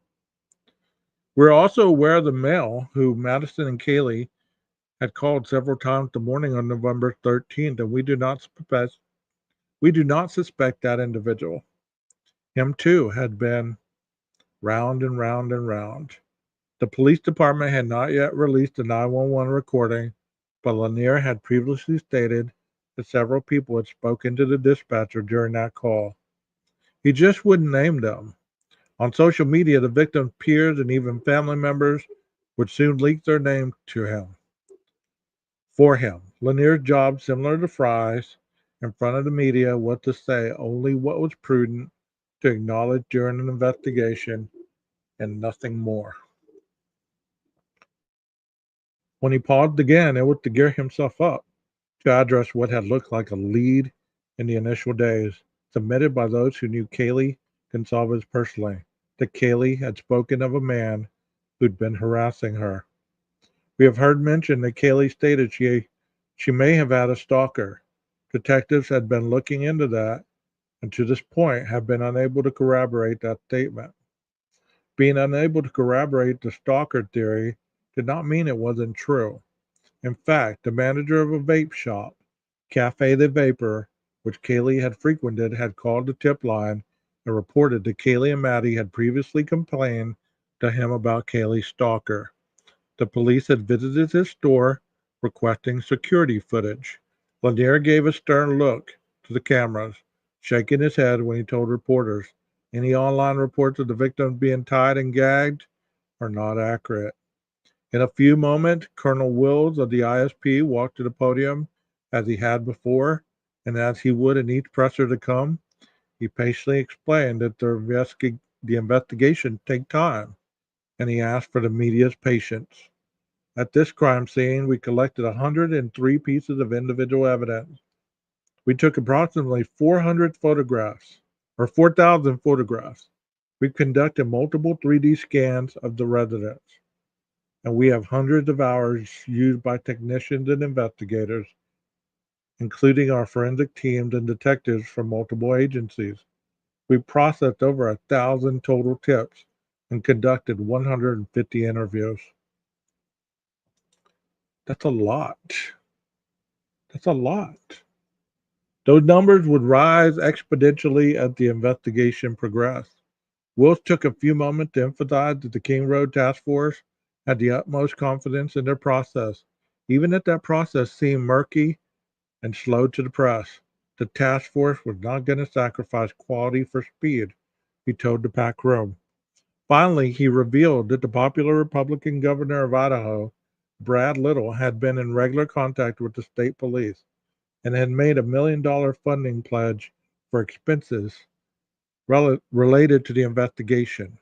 We're also aware of the male who Madison and Kaylee had called several times the morning on November 13th, and we do not suspect that individual. Him too had been round and round and round. The police department had not yet released the 911 recording, but Lanier had previously stated that several people had spoken to the dispatcher during that call. He just wouldn't name them. On social media, the victim's peers and even family members would soon leak their name to him. For him, Lanier's job, similar to Fry's, in front of the media, was to say only what was prudent to acknowledge during an investigation and nothing more. When he paused again, it was to gear himself up to address what had looked like a lead in the initial days, submitted by those who knew Kaylee Gonsalves personally, that Kaylee had spoken of a man who'd been harassing her. We have heard mention that Kaylee stated she may have had a stalker. Detectives had been looking into that and to this point have been unable to corroborate that statement. Being unable to corroborate the stalker theory did not mean it wasn't true. In fact, the manager of a vape shop, Cafe the Vapor, which Kaylee had frequented, had called the tip line and reported that Kaylee and Maddie had previously complained to him about Kaylee's stalker. The police had visited his store requesting security footage. Lanier gave a stern look to the cameras, shaking his head when he told reporters any online reports of the victims being tied and gagged are not accurate. In a few moments, Colonel Wills of the ISP walked to the podium as he had before, and as he would in each presser to come, he patiently explained that the investigation take time, and he asked for the media's patience. At this crime scene, we collected 103 pieces of individual evidence. We took approximately 400 photographs, or 4,000 photographs. We conducted multiple 3D scans of the residence, and we have hundreds of hours used by technicians and investigators, including our forensic teams and detectives from multiple agencies. We processed over 1,000 total tips and conducted 150 interviews. That's a lot. That's a lot. Those numbers would rise exponentially as the investigation progressed. Wills took a few moments to emphasize that the King Road Task Force had the utmost confidence in their process, even if that process seemed murky and slow to the press. The task force was not going to sacrifice quality for speed, he told the packed room. Finally, he revealed that the popular Republican governor of Idaho, Brad Little, had been in regular contact with the state police and had made a $1 million funding pledge for expenses related to the investigation.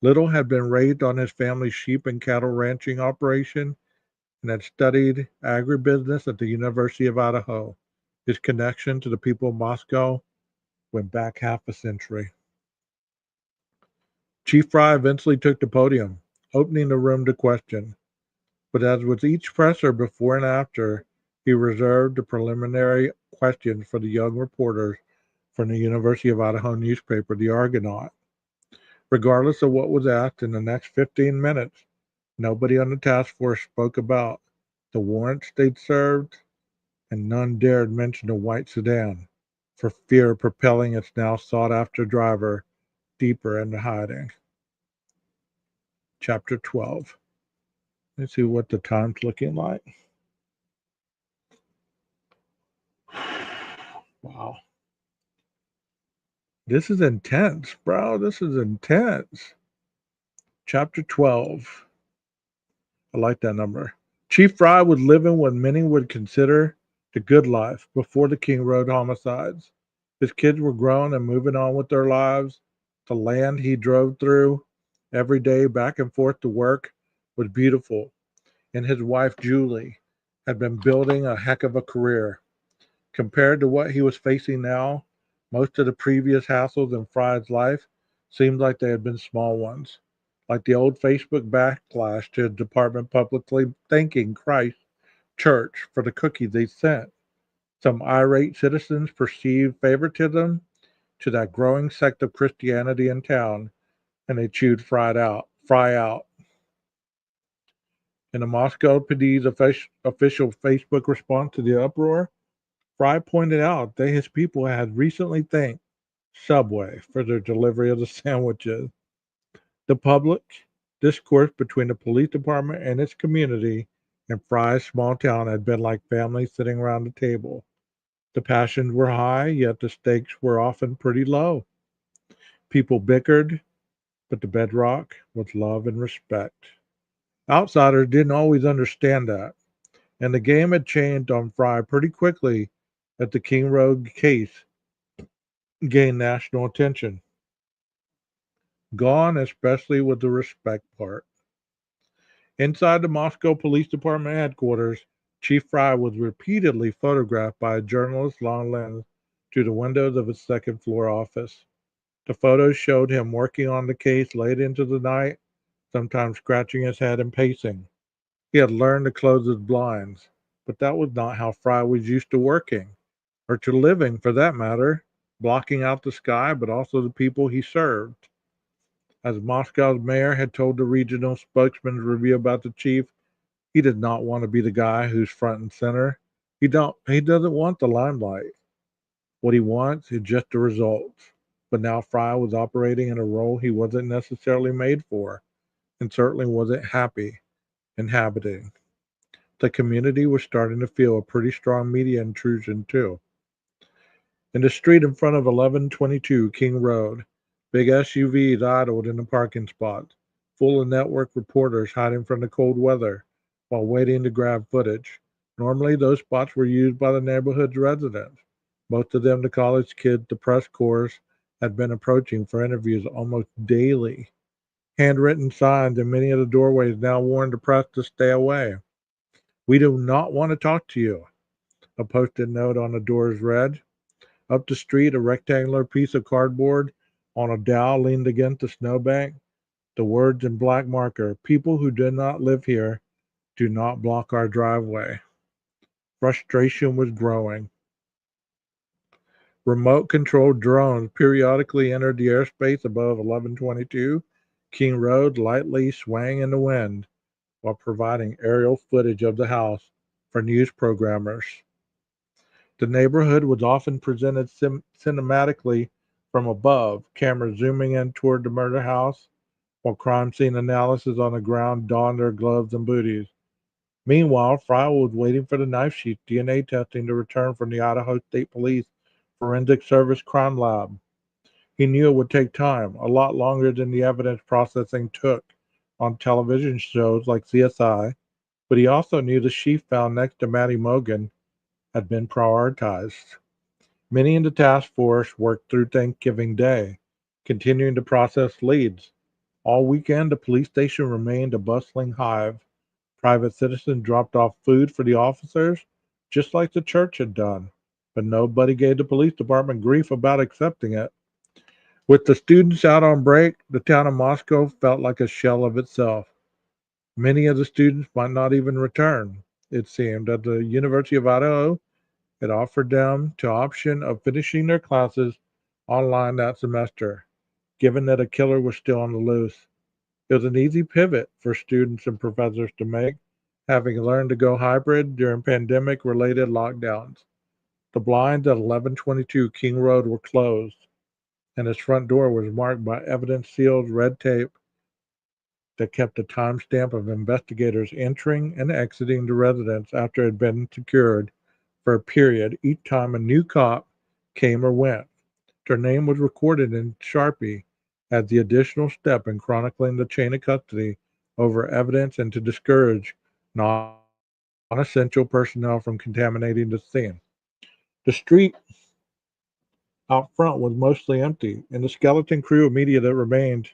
Little had been raised on his family's sheep and cattle ranching operation and had studied agribusiness at the University of Idaho. His connection to the people of Moscow went back half a century. Chief Fry eventually took the podium, opening the room to question. But as with each presser before and after, he reserved the preliminary questions for the young reporters from the University of Idaho newspaper, The Argonaut. Regardless of what was asked in the next 15 minutes, nobody on the task force spoke about the warrants they'd served, and none dared mention the white sedan for fear of propelling its now sought-after driver deeper into hiding. Chapter 12. Let's see what the time's looking like. Wow. This is intense, bro. This is intense. Chapter 12. I like that number. Chief Fry was living what many would consider the good life before the King Road homicides. His kids were grown and moving on with their lives. The land he drove through every day back and forth to work was beautiful. And his wife, Julie, had been building a heck of a career. Compared to what he was facing now, most of the previous hassles in Fry's life seemed like they had been small ones, like the old Facebook backlash to a department publicly thanking Christ Church for the cookie they sent. Some irate citizens perceived favoritism to that growing sect of Christianity in town, and they chewed Fry out. In the Moscow PD's official Facebook response to the uproar, Fry pointed out that his people had recently thanked Subway for their delivery of the sandwiches. The public discourse between the police department and its community in Fry's small town had been like family sitting around a table. The passions were high, yet the stakes were often pretty low. People bickered, but the bedrock was love and respect. Outsiders didn't always understand that, and the game had changed on Fry pretty quickly as the King Road case gained national attention. Gone, especially with the respect part. Inside the Moscow Police Department headquarters, Chief Fry was repeatedly photographed by a journalist long lens through the windows of his second floor office. The photos showed him working on the case late into the night, sometimes scratching his head and pacing. He had learned to close his blinds, but that was not how Fry was used to working, or to living for that matter, blocking out the sky, but also the people he served. As Moscow's mayor had told the regional spokesman's review about the chief, he did not want to be the guy who's front and center. He doesn't want the limelight. What he wants is just the results. But now Fry was operating in a role he wasn't necessarily made for, and certainly wasn't happy inhabiting. The community was starting to feel a pretty strong media intrusion too. In the street in front of 1122 King Road, big SUVs idled in the parking spots, full of network reporters hiding from the cold weather while waiting to grab footage. Normally, those spots were used by the neighborhood's residents. Most of them, the college kids, the press corps, had been approaching for interviews almost daily. Handwritten signs in many of the doorways now warned the press to stay away. We do not want to talk to you, a posted note on the doors read. Up the street, a rectangular piece of cardboard on a dowel leaned against the snowbank. The words in black marker, people who do not live here do not block our driveway. Frustration was growing. Remote controlled drones periodically entered the airspace above 1122 King Road, lightly swaying in the wind while providing aerial footage of the house for news programmers. The neighborhood was often presented cinematically from above, cameras zooming in toward the murder house, while crime scene analysis on the ground donned their gloves and booties. Meanwhile, Fry was waiting for the knife sheath DNA testing to return from the Idaho State Police Forensic Service Crime Lab. He knew it would take time, a lot longer than the evidence processing took on television shows like CSI, but he also knew the sheath found next to Matty Mogan had been prioritized. Many in the task force worked through Thanksgiving Day, continuing to process leads. All weekend, the police station remained a bustling hive. Private citizens dropped off food for the officers, just like the church had done, but nobody gave the police department grief about accepting it. With the students out on break, the town of Moscow felt like a shell of itself. Many of the students might not even return. It seemed at the University of Idaho, it offered them the option of finishing their classes online that semester, given that a killer was still on the loose. It was an easy pivot for students and professors to make, having learned to go hybrid during pandemic related lockdowns. The blinds at 1122 King Road were closed, and its front door was marked by evidence sealed red tape that kept a timestamp of investigators entering and exiting the residence after it had been secured for a period each time a new cop came or went. Their name was recorded in Sharpie as the additional step in chronicling the chain of custody over evidence and to discourage non essential personnel from contaminating the scene. The street out front was mostly empty, and the skeleton crew of media that remained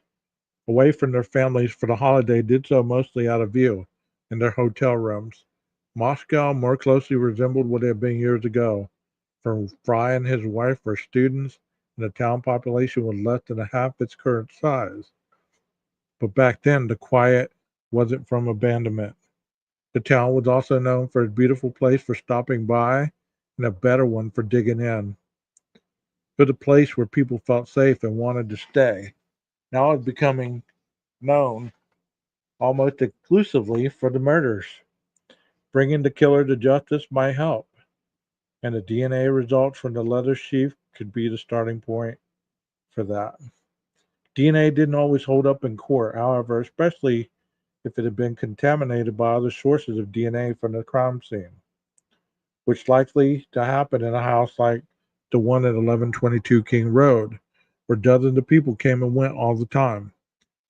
away from their families for the holiday did so mostly out of view in their hotel rooms. Moscow more closely resembled what it had been years ago. For Fry and his wife were students and the town population was less than a half its current size. But back then, the quiet wasn't from abandonment. The town was also known for its beautiful place for stopping by and a better one for digging in. It was a place where people felt safe and wanted to stay. Now it's becoming known almost exclusively for the murders. Bringing the killer to justice might help, and the DNA results from the leather sheath could be the starting point for that. DNA didn't always hold up in court, however, especially if it had been contaminated by other sources of DNA from the crime scene, which likely to happen in a house like the one at 1122 King Road, where dozens of people came and went all the time.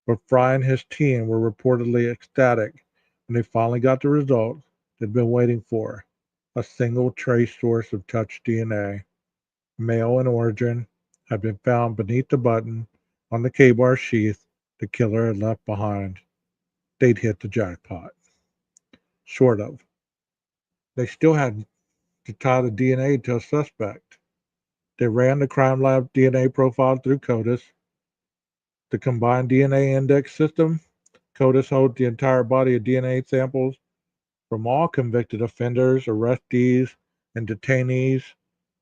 But Fry and his team were reportedly ecstatic when they finally got the results they'd been waiting for: a single trace source of touch DNA, male in origin, had been found beneath the button on the K-bar sheath the killer had left behind. They'd hit the jackpot. Sort of. They still had to tie the DNA to a suspect. They ran the crime lab DNA profile through CODIS. The combined DNA index system, CODIS holds the entire body of DNA samples from all convicted offenders, arrestees, and detainees,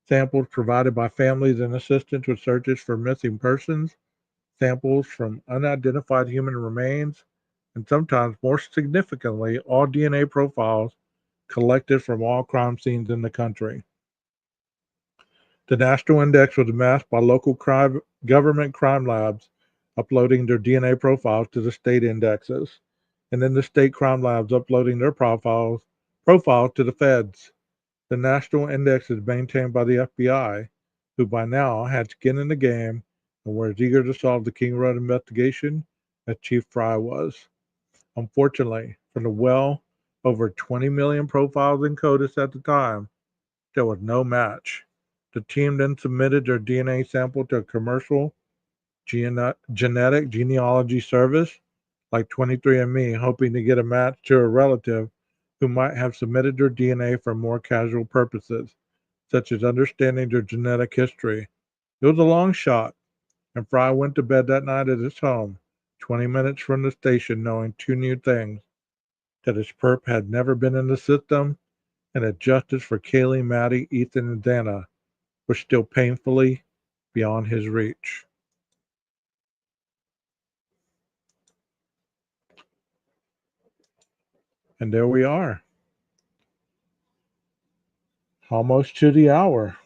samples provided by families and assistants with searches for missing persons, samples from unidentified human remains, and sometimes more significantly, all DNA profiles collected from all crime scenes in the country. The national index was amassed by local government crime labs uploading their DNA profiles to the state indexes, and then the state crime labs uploading their profiles to the feds. The national index is maintained by the FBI, who by now had skin in the game and were as eager to solve the King Road investigation as Chief Fry was. Unfortunately, from the well over 20 million profiles in CODIS at the time, there was no match. The team then submitted their DNA sample to a commercial genetic genealogy service like 23andMe, hoping to get a match to a relative who might have submitted their DNA for more casual purposes, such as understanding their genetic history. It was a long shot, and Fry went to bed that night at his home, 20 minutes from the station, knowing two new things: that his perp had never been in the system, and that justice for Kaylee, Maddie, Ethan, and Dana was still painfully beyond his reach. And there we are, almost to the hour.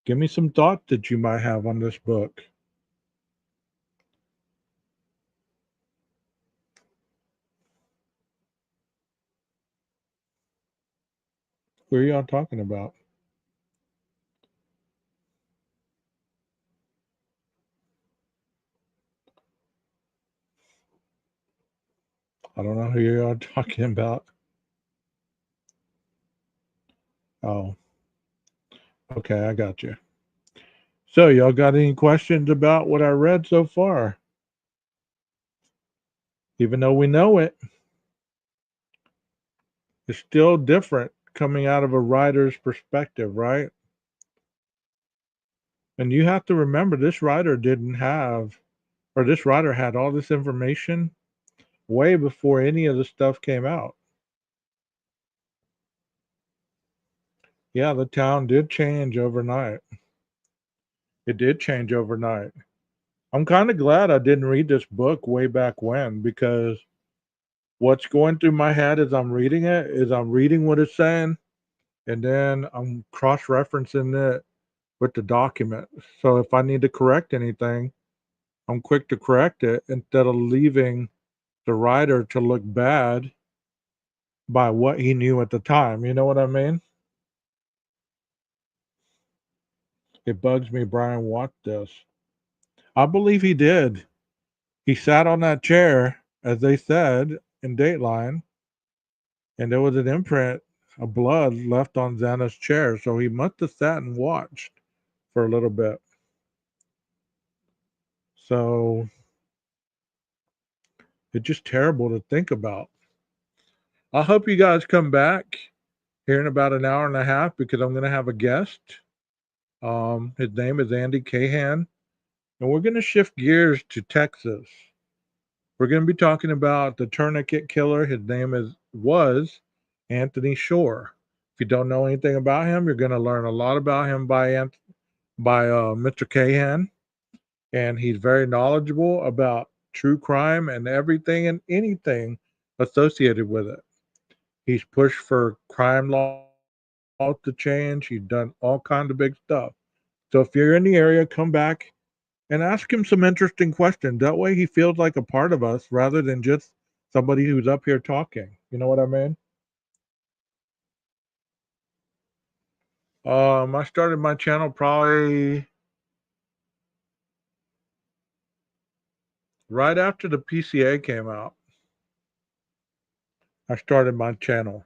Give me some thought that you might have on this book. Who are y'all talking about? I don't know who y'all talking about. Oh, okay, I got you. So, y'all got any questions about what I read so far? Even though we know it, it's still different coming out of a writer's perspective, right? And you have to remember this writer didn't have, or this writer had all this information way before any of the stuff came out. Yeah, the town did change overnight. It did change overnight. I'm kind of glad I didn't read this book way back when, because what's going through my head as I'm reading it is I'm reading what it's saying and then I'm cross referencing it with the document. So if I need to correct anything, I'm quick to correct it instead of leaving the writer to look bad by what he knew at the time. You know what I mean? It bugs me Brian watched this. I believe he did. He sat on that chair, as they said in Dateline, and there was an imprint of blood left on Xana's chair. So he must have sat and watched for a little bit. So it's just terrible to think about. I hope you guys come back here in about an hour and a half, because I'm going to have a guest. His name is Andy Cahan, and we're going to shift gears to Texas. We're going to be talking about the tourniquet killer. His name was Anthony Shore. If you don't know anything about him, you're going to learn a lot about him by Mr. Cahan, and he's very knowledgeable about true crime and everything and anything associated with it. He's pushed for crime laws to change. He's done all kinds of big stuff. So if you're in the area, come back and ask him some interesting questions. That way he feels like a part of us rather than just somebody who's up here talking. You know what I mean? I started my channel probably right after the PCA came out. I started my channel.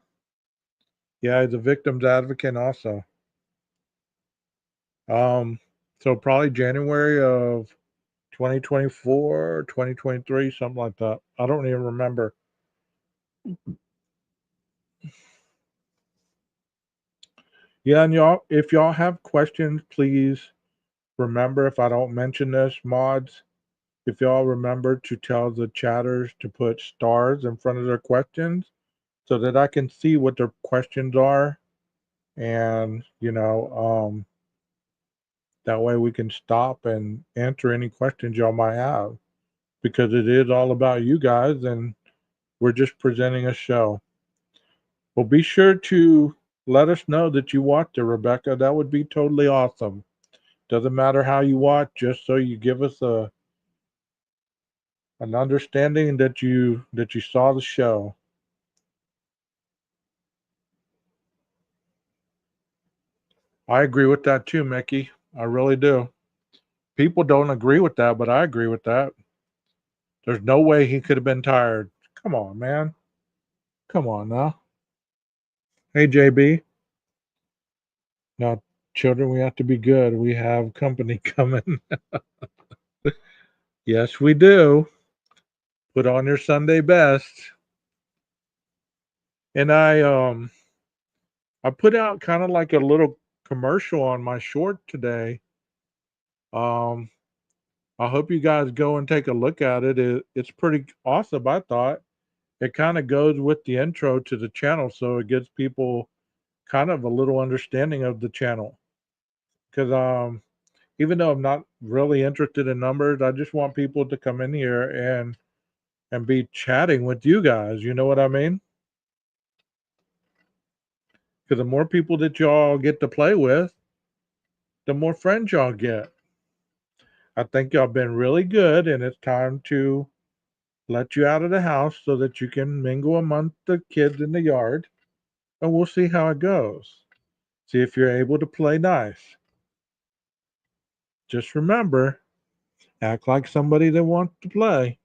Yeah, he's a victim's advocate also. Um, so probably January of 2024, 2023, something like that. I don't even remember. Yeah, and y'all, if y'all have questions, please remember, if I don't mention this, mods, if y'all remember to tell the chatters to put stars in front of their questions so that I can see what their questions are. And, that way we can stop and answer any questions y'all might have because it is all about you guys and we're just presenting a show. Well, be sure to let us know that you watched it, Rebecca. That would be totally awesome. Doesn't matter how you watch, just so you give us an understanding that you saw the show. I agree with that too, Mickey. I really do. People don't agree with that, but I agree with that. There's no way he could have been tired. Come on, man. Come on now. Hey, JB. Now, children, we have to be good. We have company coming. Yes, we do. Put on your Sunday best. And I put out kind of like a little commercial on my short today. Um, I hope you guys go and take a look at it. It's pretty awesome, I thought. It kind of goes with the intro to the channel, so it gives people kind of a little understanding of the channel. Because even though I'm not really interested in numbers, I just want people to come in here and be chatting with you guys. You know what I mean? Because the more people that y'all get to play with, the more friends y'all get. I think y'all been really good, and it's time to let you out of the house so that you can mingle among the kids in the yard, and we'll see how it goes. See if you're able to play nice. Just remember, act like somebody that wants to play.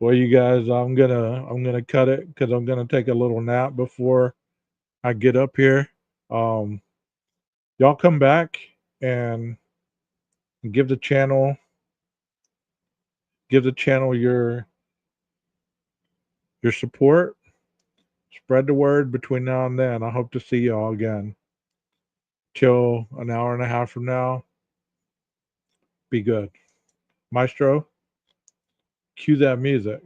Well, you guys, I'm gonna cut it because I'm gonna take a little nap before I get up here. Um, y'all come back and give the channel your support. Spread the word between now and then. I hope to see y'all again. Till an hour and a half from now. Be good. Maestro, cue that music.